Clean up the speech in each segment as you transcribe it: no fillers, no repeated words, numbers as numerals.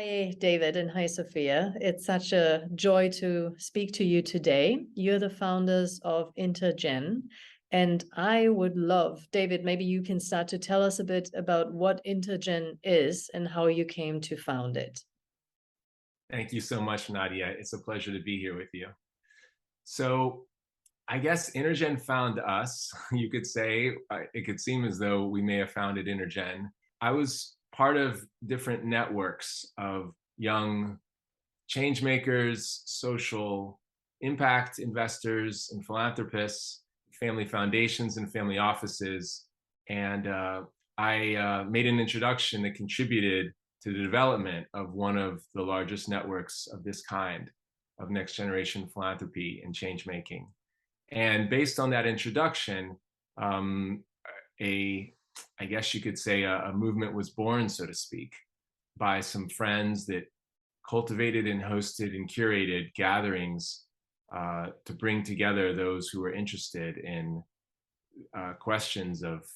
Hi, David, and hi, Sophia. It's such a joy to speak to you today. You're the founders of Intergen, and I would love, David, maybe you can start to tell us a bit about what Intergen is and how you came to found it. Thank you so much, Nadia. It's a pleasure to be here with you. So I guess Intergen found us, you could say. It could seem as though we may have founded Intergen. I was part of different networks of young change makers, social impact investors and philanthropists, family foundations and family offices. And I made an introduction that contributed to the development of one of the largest networks of this kind of next generation philanthropy and change making. And based on that introduction, um, I guess you could say a movement was born, so to speak, by some friends that cultivated and hosted and curated gatherings to bring together those who were interested in questions of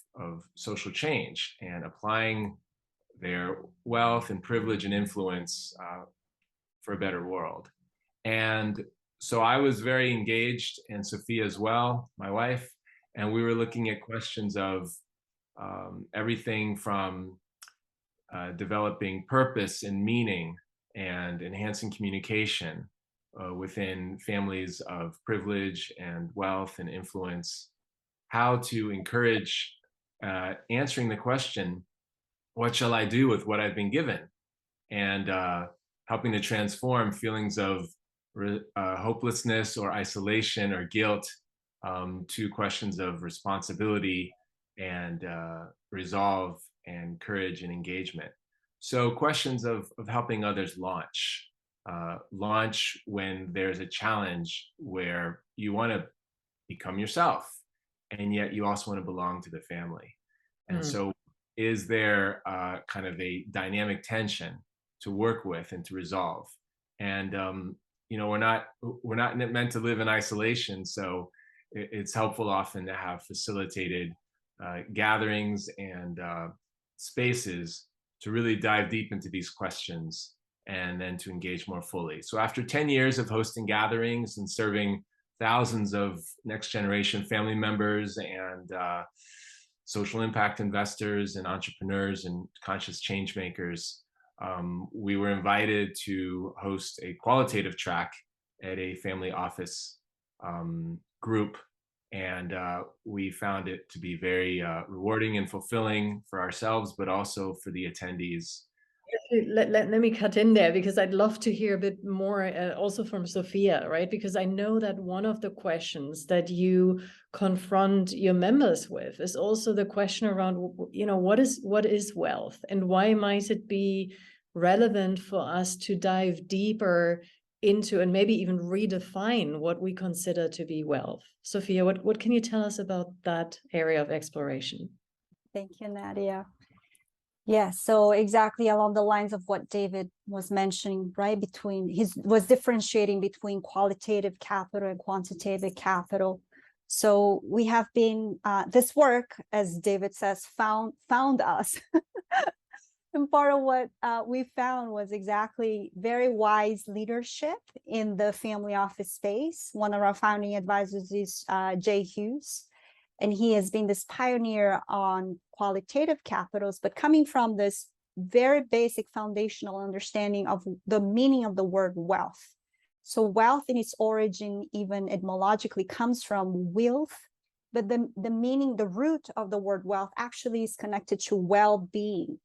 social change and applying their wealth and privilege and influence for a better world. And so I was very engaged, and Sofia as well, my wife, and we were looking at questions of everything from developing purpose and meaning and enhancing communication within families of privilege and wealth and influence, how to encourage answering the question, what shall I do with what I've been given? And helping to transform feelings of hopelessness or isolation or guilt to questions of responsibility and resolve and courage and engagement. So questions of helping others launch when there's a challenge where you want to become yourself, and yet you also want to belong to the family. And so is there kind of a dynamic tension to work with and to resolve? And we're not meant to live in isolation, so it's helpful often to have facilitated gatherings and spaces to really dive deep into these questions and then to engage more fully. So after 10 years of hosting gatherings and serving thousands of next generation family members and social impact investors and entrepreneurs and conscious change makers, we were invited to host a qualitative track at a family office group. And we found it to be very rewarding and fulfilling for ourselves, but also for the attendees. Let me cut in there, because I'd love to hear a bit more also from Sophia, right? Because I know that one of the questions that you confront your members with is also the question around, what is wealth, and why might it be relevant for us to dive deeper into and maybe even redefine what we consider to be wealth. Sophia, what can you tell us about that area of exploration? Thank you, Nadia. Yeah, so exactly along the lines of what David was mentioning, right? Was differentiating between qualitative capital and quantitative capital. So we have been, this work, as David says, found us. And part of what we found was exactly very wise leadership in the family office space. One of our founding advisors is Jay Hughes, and he has been this pioneer on qualitative capitals, but coming from this very basic foundational understanding of the meaning of the word wealth. So wealth in its origin, even etymologically, comes from wealth, but the meaning, the root of the word wealth actually is connected to well-being.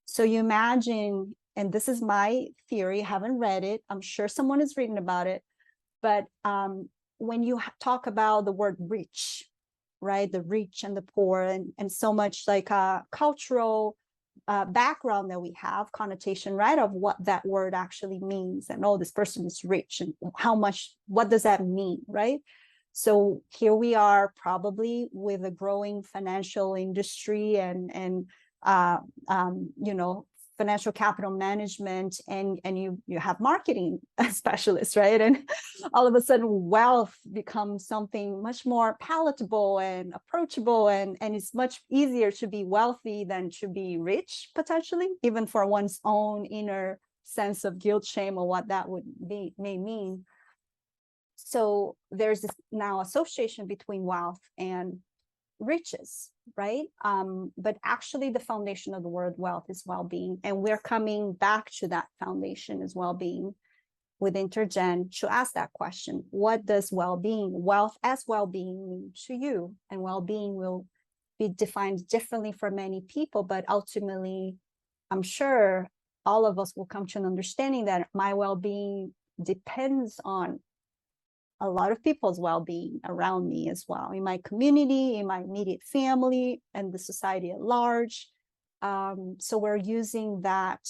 So you imagine, and this is my theory, I haven't read it, I'm sure someone has written about it, but when you talk about the word rich, right, the rich and the poor, and so much like a cultural background that we have, connotation, right, of what that word actually means, and oh, this person is rich, and what does that mean, right? So here we are, probably with a growing financial industry and financial capital management, and you have marketing specialists, right? And all of a sudden wealth becomes something much more palatable and approachable, and it's much easier to be wealthy than to be rich, potentially, even for one's own inner sense of guilt, shame, or what that may mean. So there's this now association between wealth and riches, right? But actually the foundation of the word wealth is well-being, and we're coming back to that foundation as well-being with Intergen to ask that question: what does well-being, wealth as well-being, mean to you? And well-being will be defined differently for many people, but ultimately I'm sure all of us will come to an understanding that my well-being depends on a lot of people's well-being around me as well, in my community, in my immediate family, and the society at large. So we're using that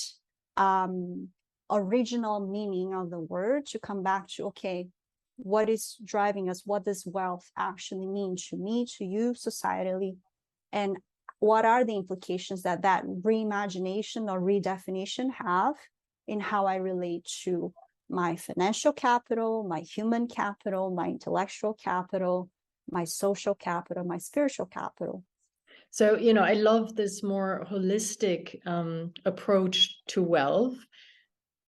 original meaning of the word to come back to, okay, what is driving us? What does wealth actually mean to me, to you, societally? And what are the implications that reimagination or redefinition have in how I relate to my financial capital, my human capital, my intellectual capital, my social capital, my spiritual capital? So, I love this more holistic approach to wealth.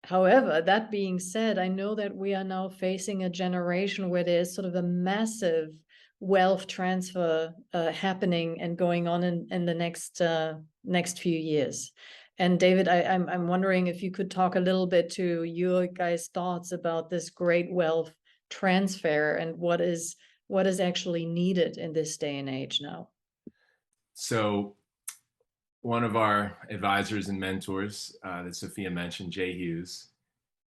However, that being said, I know that we are now facing a generation where there's sort of a massive wealth transfer happening and going on in the next few years. And David, I'm wondering if you could talk a little bit to your guys' thoughts about this great wealth transfer and what is actually needed in this day and age now. So one of our advisors and mentors that Sofia mentioned, Jay Hughes,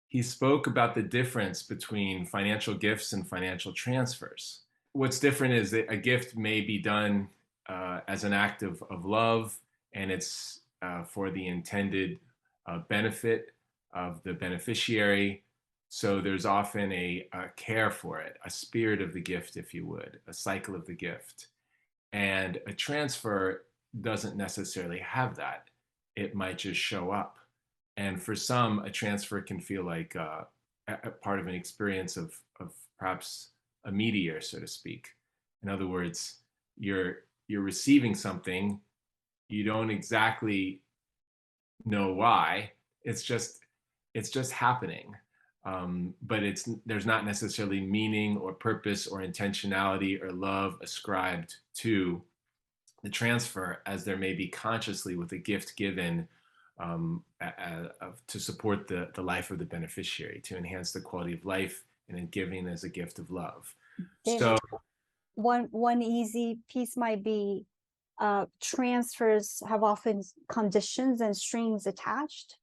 he spoke about the difference between financial gifts and financial transfers. What's different is that a gift may be done as an act of love, and it's for the intended benefit of the beneficiary. So there's often a care for it, a spirit of the gift, if you would, a cycle of the gift. And a transfer doesn't necessarily have that. It might just show up. And for some, a transfer can feel like a part of an experience of perhaps a meteor, so to speak. In other words, you're receiving something, you don't exactly know why. It's just happening. But there's not necessarily meaning or purpose or intentionality or love ascribed to the transfer, as there may be consciously with a gift given to support the life of the beneficiary, to enhance the quality of life, and in giving as a gift of love. So one easy piece might be transfers have often conditions and strings attached,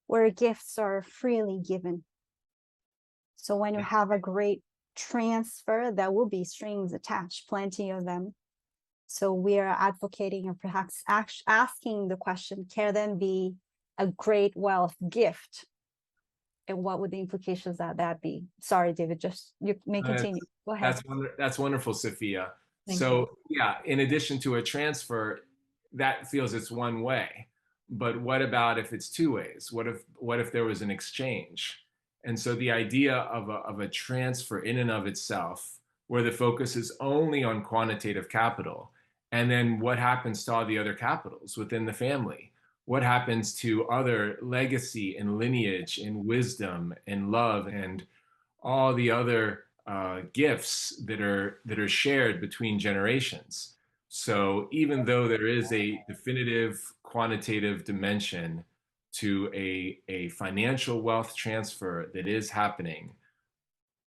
where gifts are freely given. So when you have a great transfer, there will be strings attached, plenty of them. So we are advocating, or perhaps asking the question, can then be a great wealth gift? And what would the implications of that be? Sorry, David, just you may continue. Go ahead. That's wonderful, Sophia. Thank you. Yeah, in addition to a transfer, that feels it's one way. But what about if it's two ways? What if there was an exchange? And so the idea of a transfer in and of itself, where the focus is only on quantitative capital, and then what happens to all the other capitals within the family? What happens to other legacy and lineage and wisdom and love and all the other gifts that are shared between generations? So even though there is a definitive quantitative dimension to a financial wealth transfer that is happening,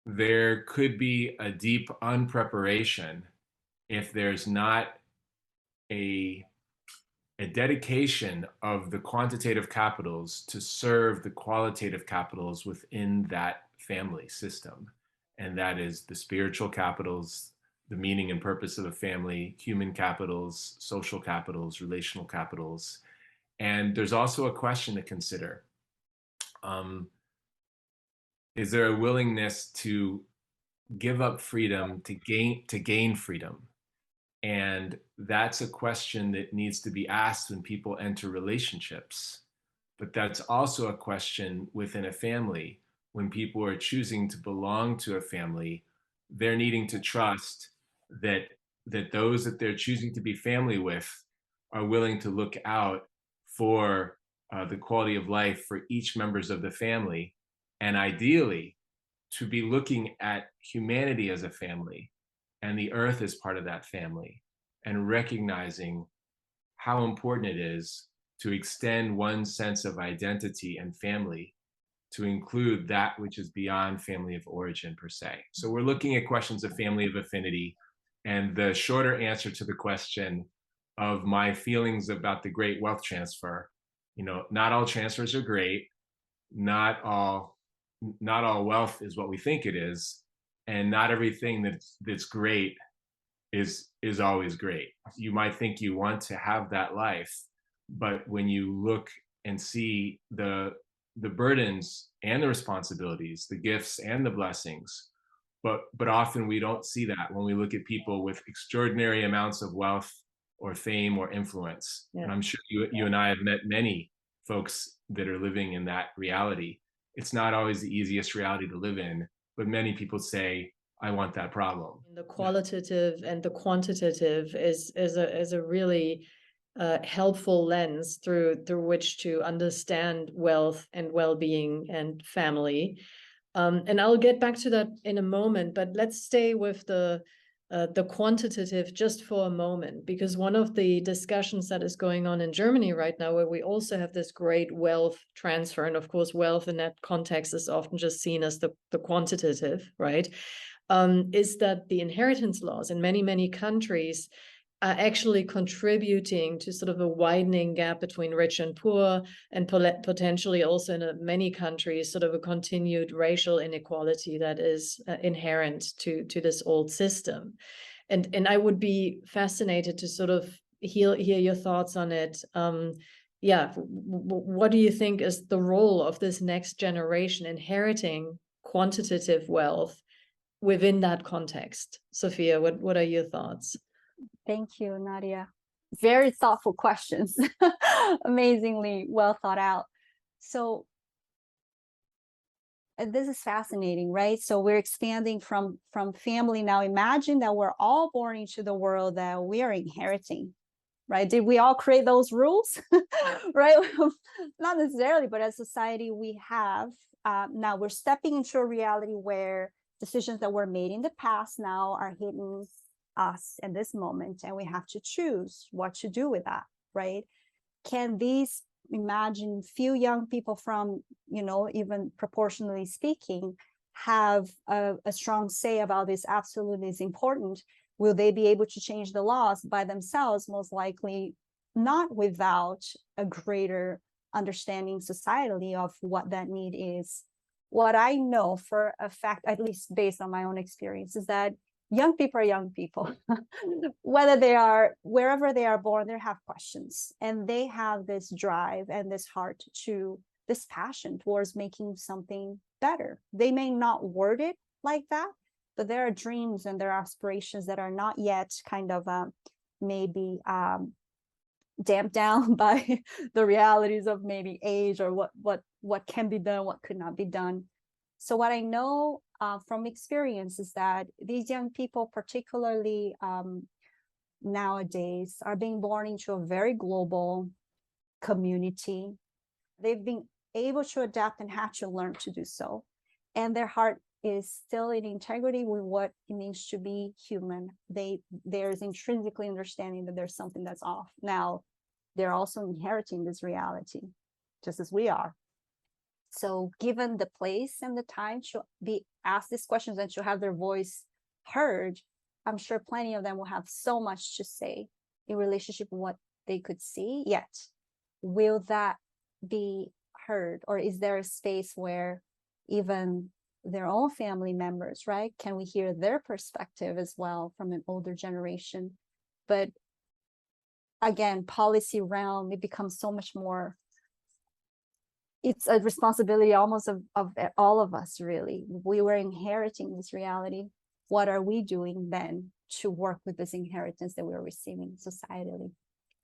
there could be a deep unpreparation if there's not a dedication of the quantitative capitals to serve the qualitative capitals within that family system. And that is the spiritual capitals, the meaning and purpose of a family, human capitals, social capitals, relational capitals. And there's also a question to consider. Is there a willingness to give up freedom to gain freedom? And that's a question that needs to be asked when people enter relationships. But that's also a question within a family. When people are choosing to belong to a family, they're needing to trust that those that they're choosing to be family with are willing to look out for the quality of life for each members of the family, and ideally to be looking at humanity as a family and the earth as part of that family, and recognizing how important it is to extend one's sense of identity and family to include that which is beyond family of origin per se. So we're looking at questions of family of affinity, and the shorter answer to the question of my feelings about the great wealth transfer, not all transfers are great, not all wealth is what we think it is, and not everything that's great is always great. You might think you want to have that life, but when you look and see the burdens and the responsibilities, the gifts and the blessings, but often we don't see that when we look at people with extraordinary amounts of wealth or fame or influence. Yeah. And I'm sure you and I have met many folks that are living in that reality. It's not always the easiest reality to live in, but many people say, I want that problem. The qualitative and the quantitative is a really helpful lens through which to understand wealth and well-being and family. And I'll get back to that in a moment, but let's stay with the quantitative just for a moment, because one of the discussions that is going on in Germany right now, where we also have this great wealth transfer, and of course wealth in that context is often just seen as the quantitative, right? Is that the inheritance laws in many countries are actually contributing to sort of a widening gap between rich and poor, and potentially also in many countries sort of a continued racial inequality that is inherent to this old system. And I would be fascinated to sort of hear your thoughts on it. Yeah, what do you think is the role of this next generation inheriting quantitative wealth within that context? Sofia, what are your thoughts? Thank you, Nadia. Very thoughtful questions. Amazingly well thought out. So this is fascinating, right? So we're expanding from family. Now imagine that we're all born into the world that we are inheriting, right? Did we all create those rules? Right? Not necessarily, but as society we have, now we're stepping into a reality where decisions that were made in the past now are hitting us in this moment, and we have to choose what to do with that, right? Can these, imagine few young people from, even proportionally speaking, have a strong say about this absolutely is important? Will they be able to change the laws by themselves? Most likely not, without a greater understanding societally of what that need is. What I know for a fact, at least based on my own experience, is that young people are young people. Whether they are, wherever they are born, they have questions, and they have this drive and this heart to, this passion towards making something better. They may not word it like that, but there are dreams and there are aspirations that are not yet kind of maybe damped down by the realities of maybe age, or what can be done, what could not be done. So what I know from experience is that these young people, particularly nowadays, are being born into a very global community. They've been able to adapt and had to learn to do so. And their heart is still in integrity with what it means to be human. There's intrinsically understanding that there's something that's off. Now, they're also inheriting this reality, just as we are. So given the place and the time to be asked these questions and to have their voice heard, I'm sure plenty of them will have so much to say in relationship with what they could see. Yet, will that be heard? Or is there a space where even their own family members, right? Can we hear their perspective as well from an older generation? But again, policy realm, it becomes so much more, it's a responsibility almost of all of us, really. We were inheriting this reality. What are we doing then to work with this inheritance that we're receiving societally?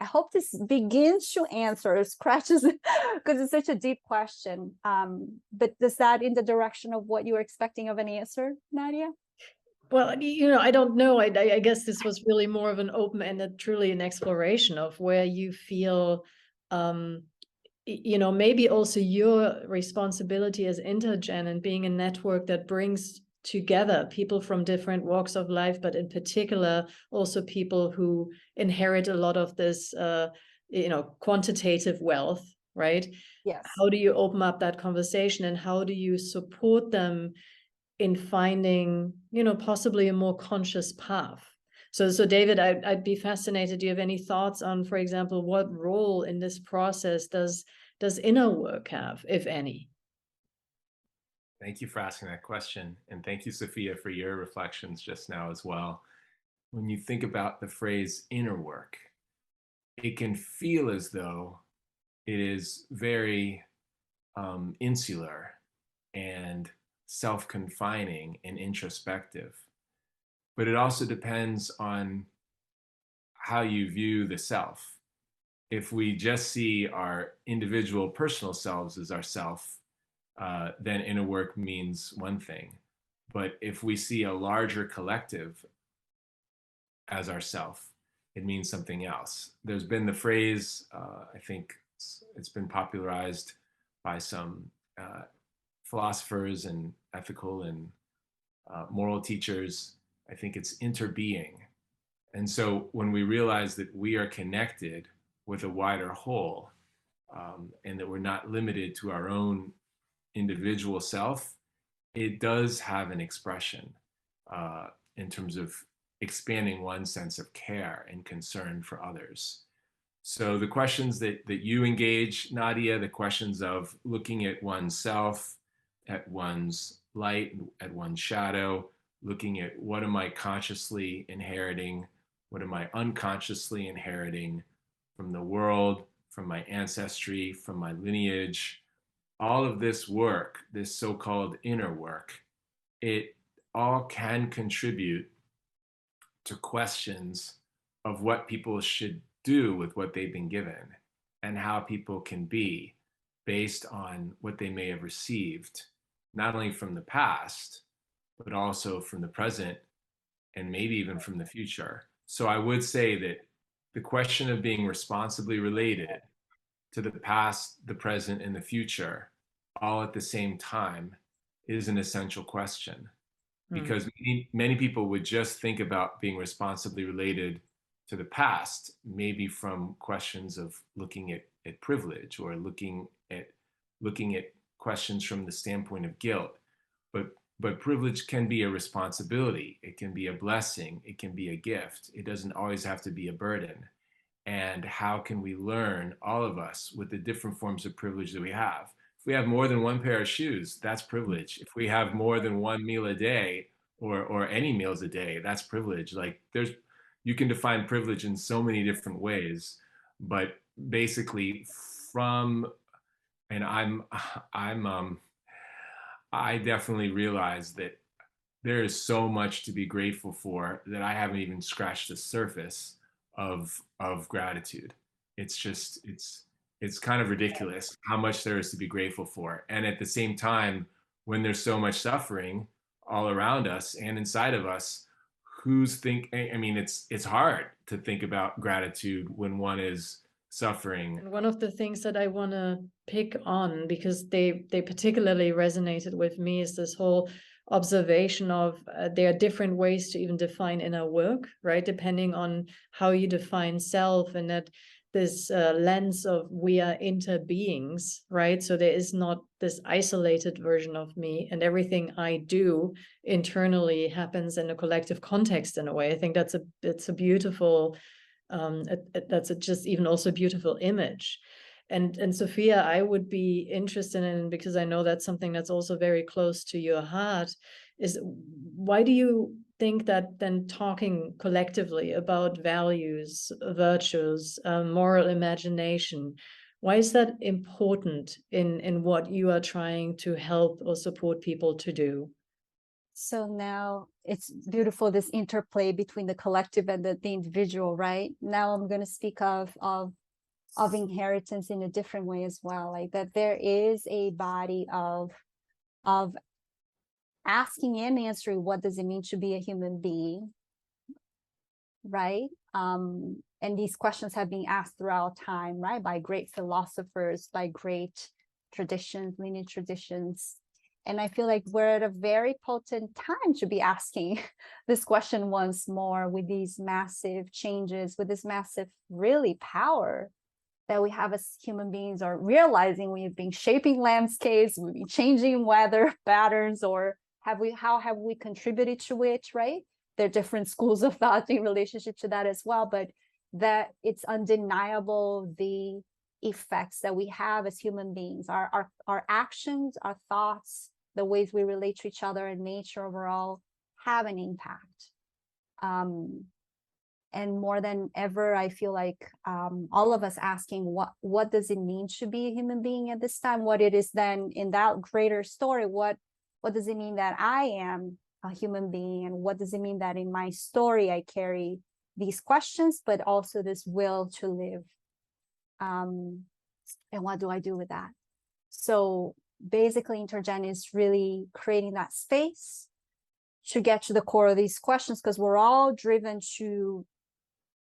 I hope this begins to answer, scratches, because it's such a deep question. But is that in the direction of what you were expecting of an answer, Nadia? Well, I don't know. I guess this was really more of an open-ended, truly an exploration of where you feel, maybe also your responsibility as Intergen and being a network that brings together people from different walks of life, but in particular also people who inherit a lot of this, quantitative wealth, right? Yes. How do you open up that conversation, and how do you support them in finding, possibly a more conscious path? So David, I'd be fascinated. Do you have any thoughts on, for example, what role in this process does inner work have, if any? Thank you for asking that question. And thank you, Sofia, for your reflections just now as well. When you think about the phrase inner work, it can feel as though it is very insular and self-confining and introspective. But it also depends on how you view the self. If we just see our individual personal selves as our self, then inner work means one thing. But if we see a larger collective as ourself, it means something else. There's been the phrase, I think it's been popularized by some philosophers and ethical and moral teachers. I think it's interbeing. And so when we realize that we are connected with a wider whole, and that we're not limited to our own individual self, it does have an expression in terms of expanding one's sense of care and concern for others. So the questions that you engage, Nadia, the questions of looking at oneself, at one's light, at one's shadow, looking at what am I consciously inheriting, what am I unconsciously inheriting from the world, from my ancestry, from my lineage. All of this work, this so-called inner work, it all can contribute to questions of what people should do with what they've been given and how people can be based on what they may have received, not only from the past, but also from the present and maybe even from the future. So I would say that the question of being responsibly related to the past, the present, and the future, all at the same time, is an essential question. Because many people would just think about being responsibly related to the past, maybe from questions of looking at privilege or looking at questions from the standpoint of guilt. But privilege can be a responsibility. It can be a blessing. It can be a gift. It doesn't always have to be a burden. And how can we learn, all of us, with the different forms of privilege that we have? If we have more than one pair of shoes, that's privilege. If we have more than one meal a day or any meals a day, that's privilege. Like you can define privilege in so many different ways, but basically I definitely realize that there is so much to be grateful for that I haven't even scratched the surface of gratitude. It's just, it's kind of ridiculous how much there is to be grateful for. And at the same time, when there's so much suffering all around us and inside of us, it's hard to think about gratitude when one is suffering. And one of the things that I want to pick on, because they particularly resonated with me, is this whole observation of there are different ways to even define inner work, right? Depending on how you define self, and that this lens of we are interbeings, right? So there is not this isolated version of me, and everything I do internally happens in a collective context in a way. I think it's a beautiful, that's just even also a beautiful image. And Sofia, I would be interested in, because I know that's something that's also very close to your heart, is why do you think that then talking collectively about values, virtues, moral imagination, why is that important in what you are trying to help or support people to do? So now it's beautiful, this interplay between the collective and the individual, right? Now I'm going to speak of inheritance in a different way as well, like that there is a body of asking and answering what does it mean to be a human being, right? And these questions have been asked throughout time, right, by great philosophers, by great traditions, lineage traditions. And I feel like we're at a very potent time to be asking this question once more, with these massive changes, with this massive really power that we have as human beings, or realizing we've been shaping landscapes, we've been changing weather patterns, or how have we contributed to it, right? There are different schools of thought in relationship to that as well, but that it's undeniable the effects that we have as human beings, our actions, our thoughts, the ways we relate to each other and nature overall have an impact. And more than ever, I feel like all of us asking what does it mean to be a human being at this time? What it is then in that greater story, what does it mean that I am a human being? And what does it mean that in my story I carry these questions, but also this will to live? And what do I do with that? So basically, Intergen is really creating that space to get to the core of these questions, because we're all driven to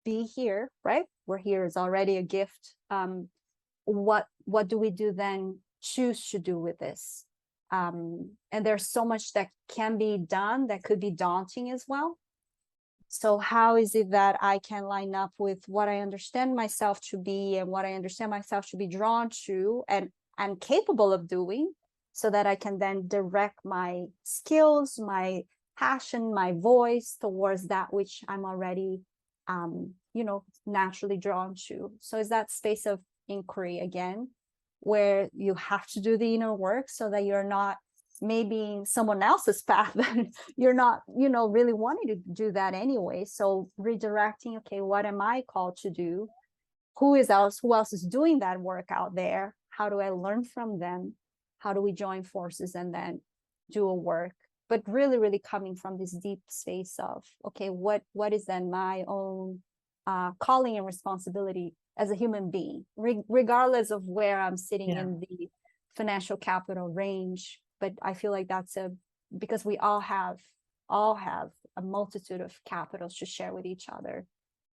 be here, right? We're here is already a gift. What do we do then choose to do with this? And there's so much that can be done that could be daunting as well. So how is it that I can line up with what I understand myself to be and what I understand myself to be drawn to and capable of doing, so that I can then direct my skills, my passion, my voice towards that which I'm already naturally drawn to. So it's that space of inquiry again, where you have to do the inner work so that you're not maybe someone else's path that you're not, really wanting to do that anyway. So redirecting, okay, what am I called to do? Who else is doing that work out there? How do I learn from them? How do we join forces and then do a work? But really, really coming from this deep space of, okay, what is then my own calling and responsibility as a human being, regardless of where I'm sitting in the financial capital range. But I feel like that's because we all have a multitude of capitals to share with each other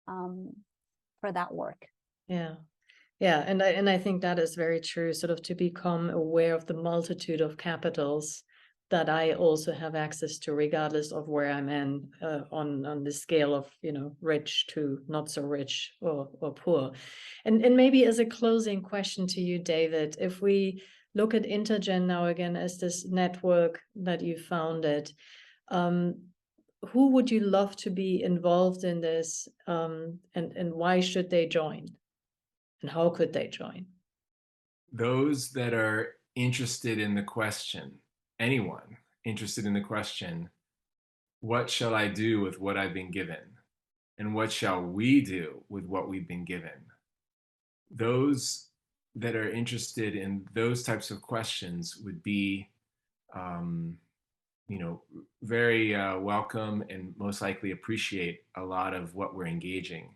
for that work. Yeah. And I think that is very true, sort of to become aware of the multitude of capitals that I also have access to, regardless of where I'm in on the scale of, rich to not so rich or poor. And maybe as a closing question to you, David, if we look at Intergen now again as this network that you founded, who would you love to be involved in this, and why should they join? And how could they join? Those that are interested in the question, anyone interested in the question, what shall I do with what I've been given? And what shall we do with what we've been given? Those that are interested in those types of questions would be, very welcome and most likely appreciate a lot of what we're engaging.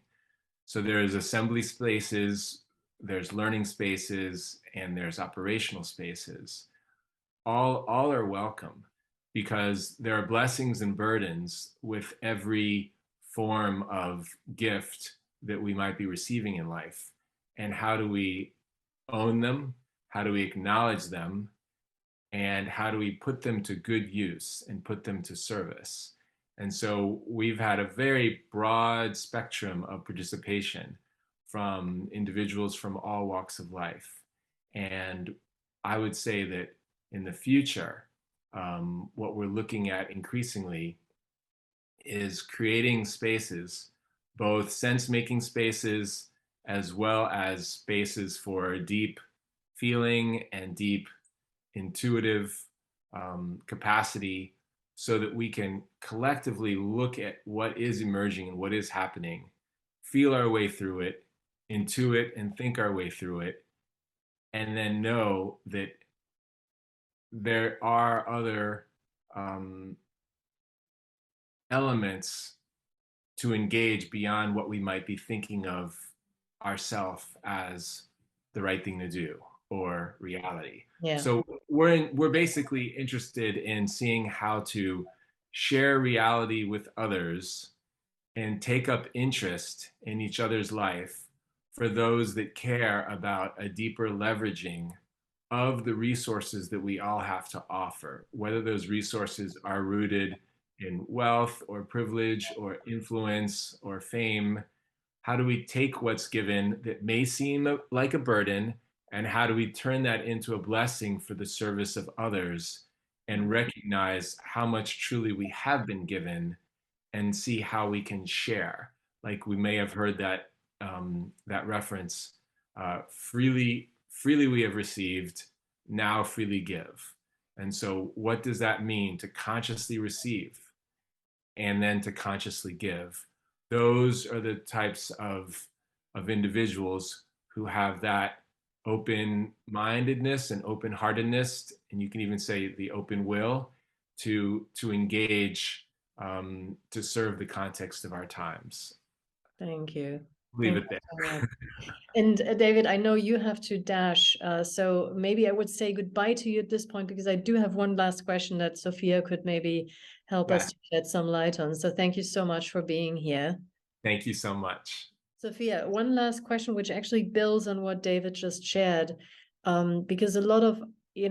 So there's assembly spaces, there's learning spaces, and there's operational spaces. All are welcome, because there are blessings and burdens with every form of gift that we might be receiving in life. And how do we own them? How do we acknowledge them? And how do we put them to good use and put them to service? And so we've had a very broad spectrum of participation from individuals from all walks of life. And I would say that in the future, what we're looking at increasingly is creating spaces, both sense-making spaces, as well as spaces for deep feeling and deep intuitive capacity, so that we can collectively look at what is emerging and what is happening, feel our way through it, intuit and think our way through it, and then know that there are other elements to engage beyond what we might be thinking of ourselves as the right thing to do or reality. Yeah. So we're basically interested in seeing how to share reality with others and take up interest in each other's life for those that care about a deeper leveraging of the resources that we all have to offer, whether those resources are rooted in wealth or privilege or influence or fame. How do we take what's given that may seem like a burden, and how do we turn that into a blessing for the service of others and recognize how much truly we have been given and see how we can share? Like we may have heard that that reference, freely we have received, now freely give. And so what does that mean to consciously receive and then to consciously give? Those are the types of individuals who have that open-mindedness and open-heartedness, and you can even say the open will to engage, to serve the context of our times. Thank you. Leave Thank it there. you so much. And David, I know you have to dash, so maybe I would say goodbye to you at this point, because I do have one last question that Sofia could maybe help us to shed some light on. So thank you so much for being here. Thank you so much. Sofia, one last question, which actually builds on what David just shared, because a lot of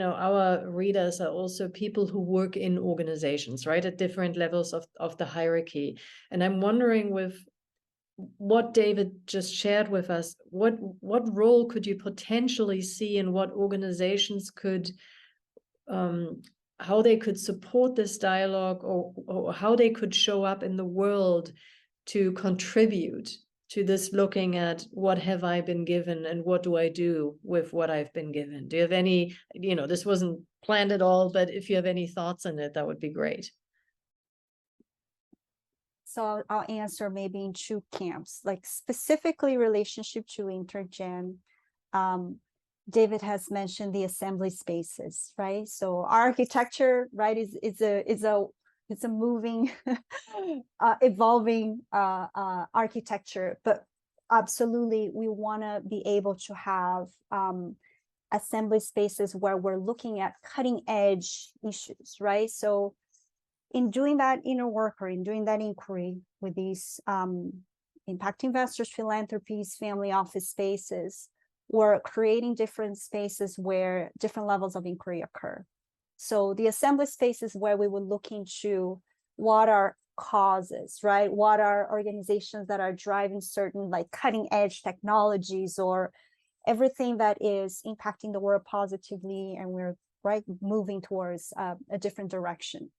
our readers are also people who work in organizations, right, at different levels of the hierarchy. And I'm wondering, with what David just shared with us, what role could you potentially see in what organizations could, how they could support this dialogue, or how they could show up in the world to contribute to this, looking at what have I been given and what do I do with what I've been given? Do you have any, this wasn't planned at all, but if you have any thoughts on it, that would be great. So I'll answer maybe in two camps, like specifically relationship to Intergen. David has mentioned the assembly spaces, right? So architecture, right, is a moving, evolving architecture, but absolutely we want to be able to have assembly spaces where we're looking at cutting edge issues, right? So in doing that inner work, or in doing that inquiry with these impact investors, philanthropies, family office spaces, we're creating different spaces where different levels of inquiry occur. So the assembly spaces where we would look into what are causes, right? What are organizations that are driving certain like cutting edge technologies, or everything that is impacting the world positively, and we're moving towards a different direction.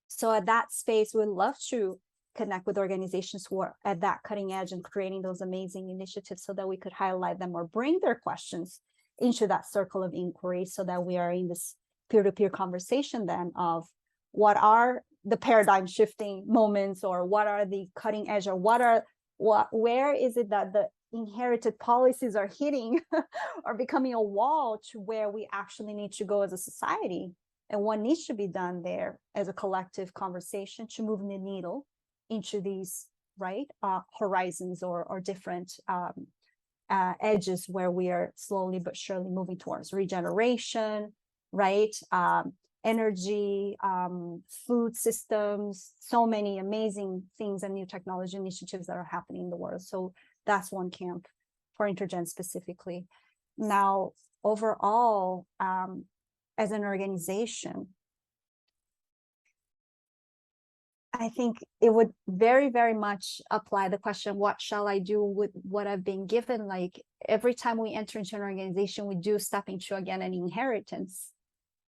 So at that space, we'd love to connect with organizations who are at that cutting edge and creating those amazing initiatives, so that we could highlight them or bring their questions into that circle of inquiry, so that we are in this peer-to-peer conversation then of what are the paradigm shifting moments, or what are the cutting edge, or where is it that the inherited policies are hitting or becoming a wall to where we actually need to go as a society, and what needs to be done there as a collective conversation to move the needle into these horizons or different edges where we are slowly but surely moving towards regeneration, right? Energy, food systems, so many amazing things and new technology initiatives that are happening in the world. So that's one camp for Intergen specifically. Now, overall, as an organization, I think it would very, very much apply the question, what shall I do with what I've been given? Like every time we enter into an organization, we do step into, again, an inheritance.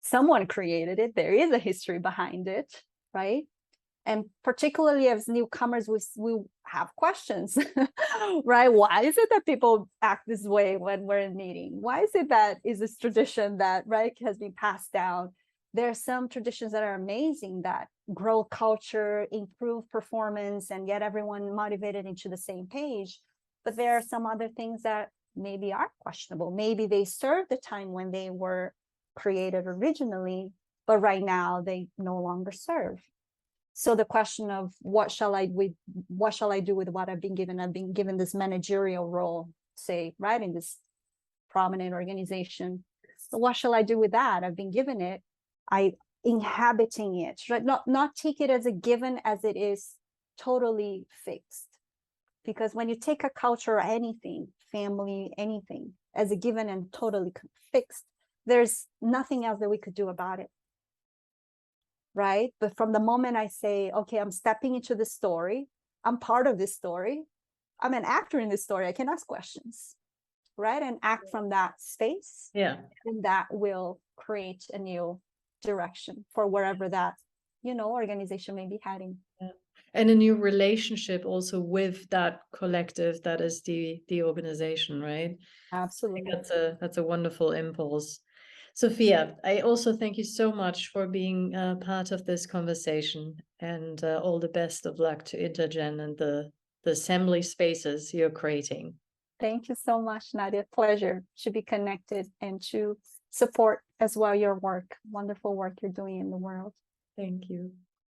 Someone created it. There is a history behind it, right? And particularly as newcomers, we have questions, right? Why is it that people act this way when we're in meeting? Why is it that is this tradition that, right, has been passed down? There are some traditions that are amazing, that grow culture, improve performance, and get everyone motivated into the same page. But there are some other things that maybe are questionable. Maybe they served the time when they were created originally, but right now they no longer serve. So the question of what shall I do with what I've been given? I've been given this managerial role, say, right, in this prominent organization. So what shall I do with that? I've been given it. I inhabiting it, right? Not take it as a given as it is totally fixed. Because when you take a culture or anything, family, anything, as a given and totally fixed, there's nothing else that we could do about it. Right? But from the moment I say, okay, I'm stepping into the story, I'm part of this story, I'm an actor in this story, I can ask questions, right? And act from that space. Yeah. And that will create a new direction for wherever that, organization may be heading. Yeah. And a new relationship also with that collective that is the organization, right? Absolutely. That's a wonderful impulse. Sofia, I also thank you so much for being part of this conversation, and all the best of luck to Intergen and the assembly spaces you're creating. Thank you so much, Nadia. Pleasure to be connected and to support as well your work, wonderful work you're doing in the world. Thank you.